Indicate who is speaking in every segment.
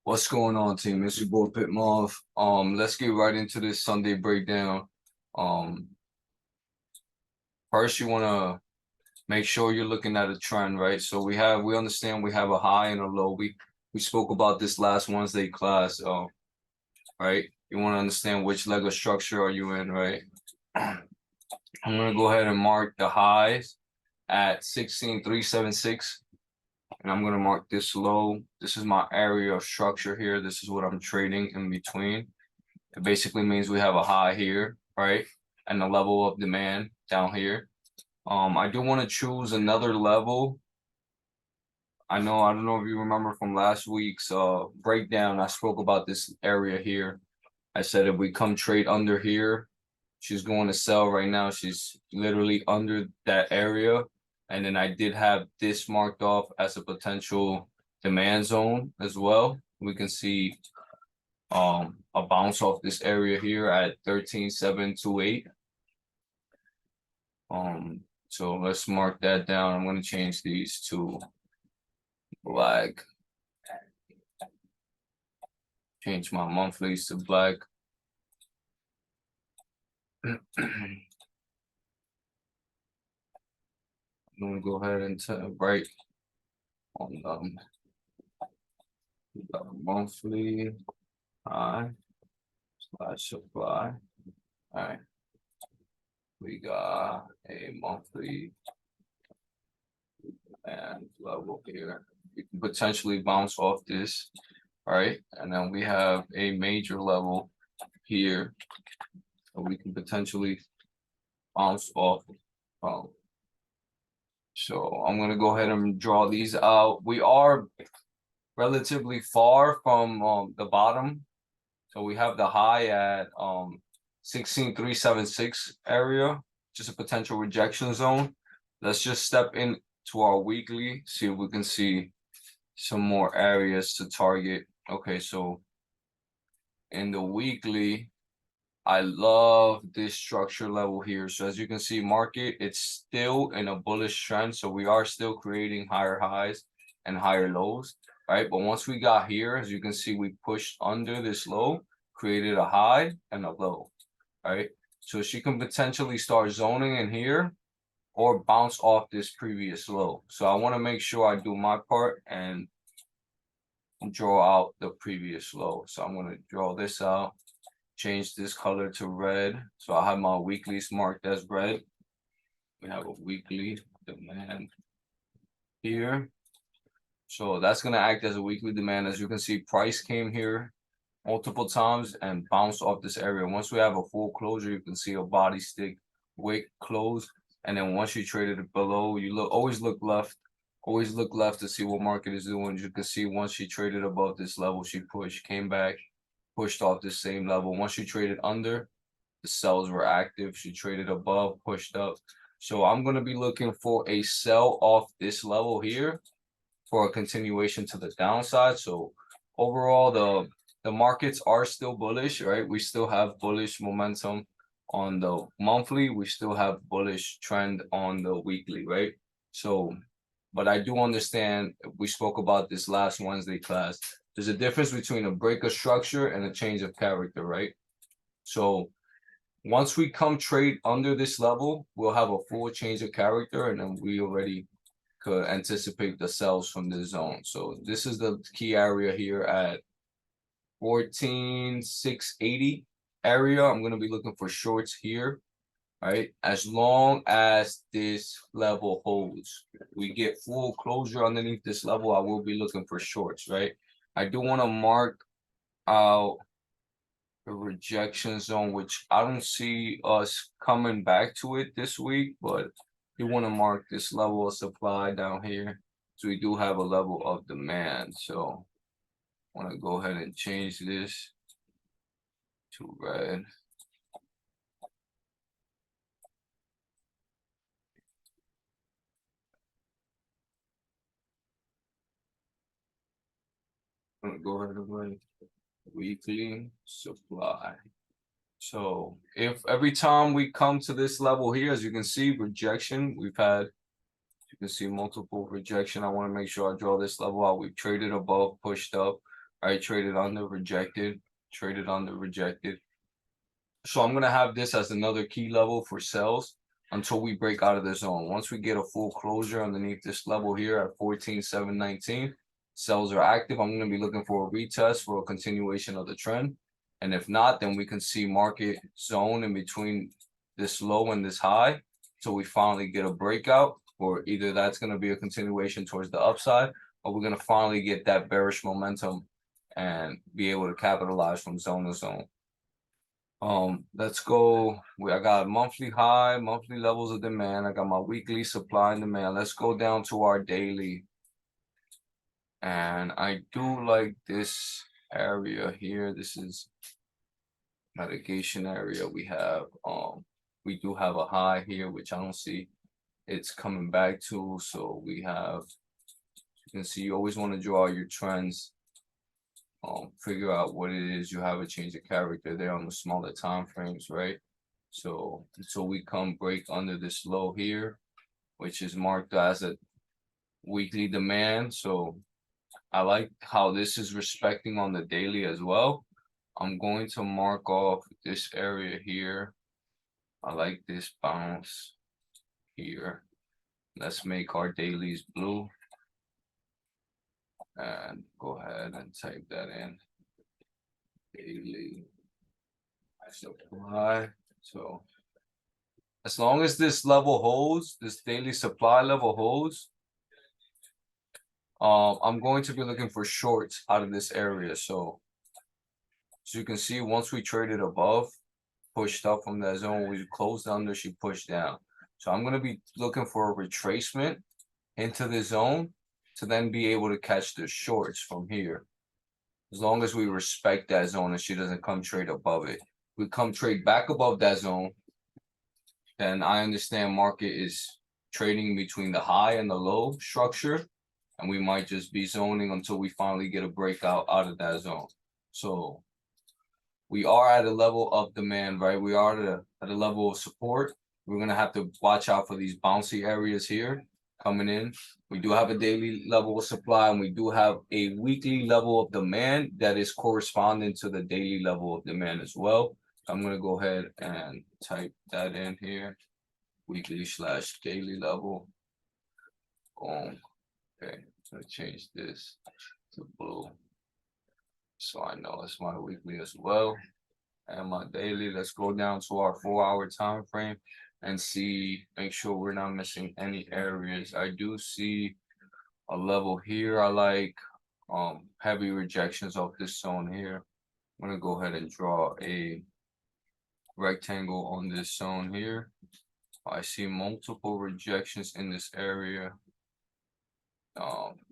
Speaker 1: What's going on, team? It's your boy Pitmov. Let's get right into this Sunday breakdown. Um, First you want to make sure you're looking at a trend, right? So we understand we have a high and a low. We spoke about this last Wednesday class, right? You want to understand which leg of structure are you in, right? I'm gonna go ahead and mark the highs at 16,376. And I'm going to mark this low. This is my area of structure here. This is what I'm trading in between. It basically means we have a high here, right? And a level of demand down here. I do want to choose another level. I don't know if you remember from last week's breakdown, I spoke about this area here. I said if we come trade under here, she's going to sell right now. She's literally under that area. And then I did have this marked off as a potential demand zone as well. We can see a bounce off this area here at 13,728. So let's mark that down. I'm going to change these to black. Change my monthlies to black. I'm going to go ahead and write on the monthly high / supply. All right. We got a monthly and level here. You can potentially bounce off this, right? And then we have a major level here. So we can potentially bounce off. So I'm going to go ahead and draw these out. We are relatively far from the bottom. So we have the high at 16,376 area, just a potential rejection zone. Let's just step into our weekly, see if we can see some more areas to target. Okay, so in the weekly, I love this structure level here. So as you can see, market, it's still in a bullish trend. So we are still creating higher highs and higher lows, right? But once we got here, as you can see, we pushed under this low, created a high and a low, right? So she can potentially start zoning in here or bounce off this previous low. So I want to make sure I do my part and draw out the previous low. So I'm going to draw this out. Change this color to red. So I have my weeklies marked as red. We have a weekly demand here. So that's going to act as a weekly demand. As you can see, price came here multiple times and bounced off this area. Once we have a full closure, you can see a body stick, wick close. And then once you traded it below, you always look left. Always look left to see what market is doing. You can see once she traded above this level, she pushed, came back, pushed off the same level. Once she traded under, the sells were active. She traded above, pushed up. So I'm going to be looking for a sell off this level here for a continuation to the downside. So overall, the markets are still bullish, right? We still have bullish momentum on the monthly. We still have bullish trend on the weekly, right? So, but I do understand, we spoke about this last Wednesday class. There's a difference between a break of structure and a change of character, right? So once we come trade under this level, we'll have a full change of character, and then we already could anticipate the sells from this zone. So this is the key area here at 14,680 area. I'm going to be looking for shorts here, right? As long as this level holds, we get full closure underneath this level, I will be looking for shorts, right? I do want to mark out the rejection zone, which I don't see us coming back to it this week, but you want to mark this level of supply down here. So we do have a level of demand. So I want to go ahead and change this to red. I'm going to go ahead and write weekly supply. So if every time we come to this level here, as you can see, rejection, we've had, you can see multiple rejection. I want to make sure I draw this level out. We've traded above, pushed up. Right, traded under, rejected, traded under, rejected. So I'm gonna have this as another key level for sells until we break out of the zone. Once we get a full closure underneath this level here at 14,719, sells are active. I'm gonna be looking for a retest for a continuation of the trend. And if not, then we can see market zone in between this low and this high. So we finally get a breakout, or either that's gonna be a continuation towards the upside, or we're gonna finally get that bearish momentum and be able to capitalize from zone to zone. Let's go. I got monthly high, monthly levels of demand. I got my weekly supply and demand. Let's go down to our daily. And I do like this area here. This is mitigation area. We do have a high here, which I don't see it's coming back to. So we have, you can see, you always want to draw your trends. Figure out what it is. You have a change of character there on the smaller time frames, right? So we come break under this low here, which is marked as a weekly demand. So I like how this is respecting on the daily as well. I'm going to mark off this area here. I like this bounce here. Let's make our dailies blue. And go ahead and type that in. Daily supply. So as long as this level holds, this daily supply level holds, I'm going to be looking for shorts out of this area. So as you can see, once we traded above, pushed up from that zone, we closed under, she pushed down. So I'm going to be looking for a retracement into the zone to then be able to catch the shorts from here. As long as we respect that zone and she doesn't come trade above it. We come trade back above that zone, then I understand market is trading between the high and the low structure, and we might just be zoning until we finally get a breakout out of that zone. So we are at a level of demand, right? We are at a level of support. We're gonna have to watch out for these bouncy areas here coming in. We do have a daily level of supply, and we do have a weekly level of demand that is corresponding to the daily level of demand as well. I'm gonna go ahead and type that in here, weekly / daily level. Boom. Okay, I'm gonna change this to blue, so I know it's my weekly as well. And my daily. Let's go down to our 4-hour time frame and see, make sure we're not missing any areas. I do see a level here. I like heavy rejections of this zone here. I'm gonna go ahead and draw a rectangle on this zone here. I see multiple rejections in this area.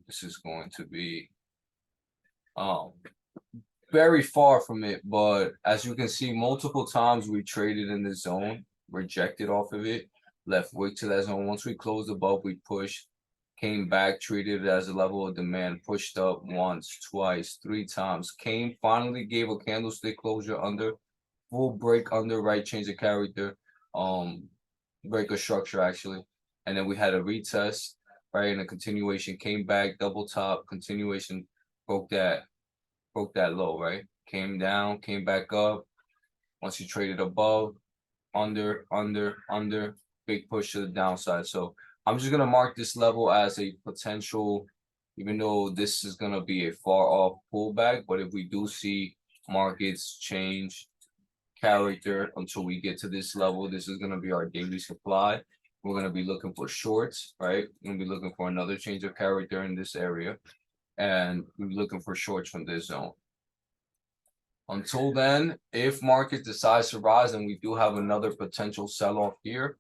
Speaker 1: This is going to be very far from it, but as you can see, multiple times we traded in the zone, rejected off of it, left wick to that zone. Once we closed above, we pushed, came back, treated it as a level of demand, pushed up once, twice, 3 times, came, finally gave a candlestick closure under, full break under, right, change of character, break of structure actually, and then we had a retest, right, and a continuation, came back, double top, continuation, broke that low, right, came down, came back up. Once you traded above, under, big push to the downside. So I'm just gonna mark this level as a potential, even though this is gonna be a far off pullback, but if we do see markets change character until we get to this level, this is gonna be our daily supply. We're gonna be looking for shorts, right? We're gonna be looking for another change of character in this area, and we're looking for shorts from this zone. Until then, if market decides to rise, and we do have another potential sell-off here,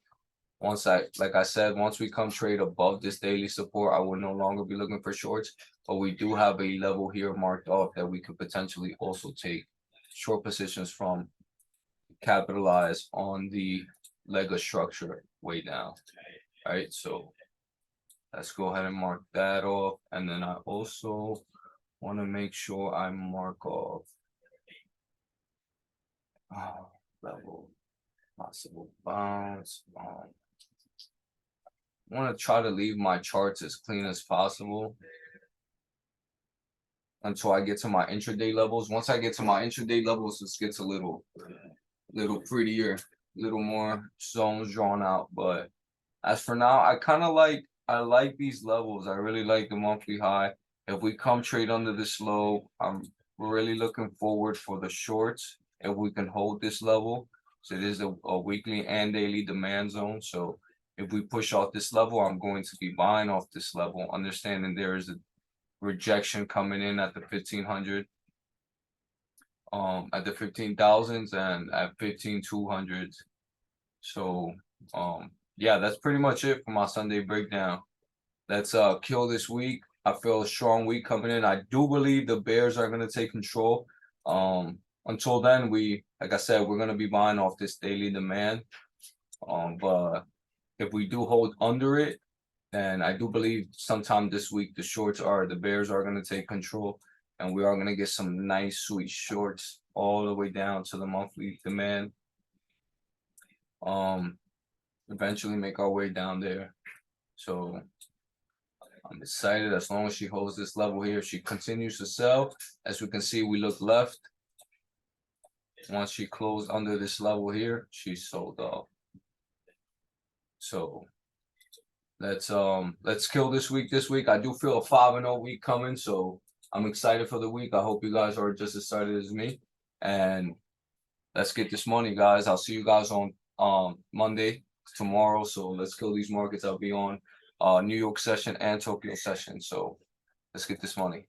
Speaker 1: like I said, once we come trade above this daily support, I will no longer be looking for shorts, but we do have a level here marked off that we could potentially also take short positions from, capitalize on the leg of structure way down. Right, so let's go ahead and mark that off, and then I also want to make sure I mark off level possible bounce. I want to try to leave my charts as clean as possible. until I get to my intraday levels. Once I get to my intraday levels, this gets a little prettier, little more zones drawn out. But as for now, I like these levels. I really like the monthly high. If we come trade under this low, I'm really looking forward for the shorts. If we can hold this level, so it is a weekly and daily demand zone. So if we push off this level, I'm going to be buying off this level, understanding there is a rejection coming in at the 1500, at the 15,000s and at 15,200s. So yeah, that's pretty much it for my Sunday breakdown. Let's kill this week. I feel a strong week coming in. I do believe the Bears are gonna take control. Until then, like I said, we're gonna be buying off this daily demand. But if we do hold under it, then I do believe sometime this week the Bears are gonna take control, and we are gonna get some nice sweet shorts all the way down to the monthly demand. Eventually make our way down there. So I'm excited as long as she holds this level here. She continues to sell. As we can see, we look left. Once she closed under this level here, she sold off. So let's kill this week. This week I do feel a 5-0 week coming, so I'm excited for the week. I hope you guys are just as excited as me. And let's get this money, guys. I'll see you guys on Monday, tomorrow. So let's kill these markets. I'll be on New York session and Tokyo session. So let's get this money.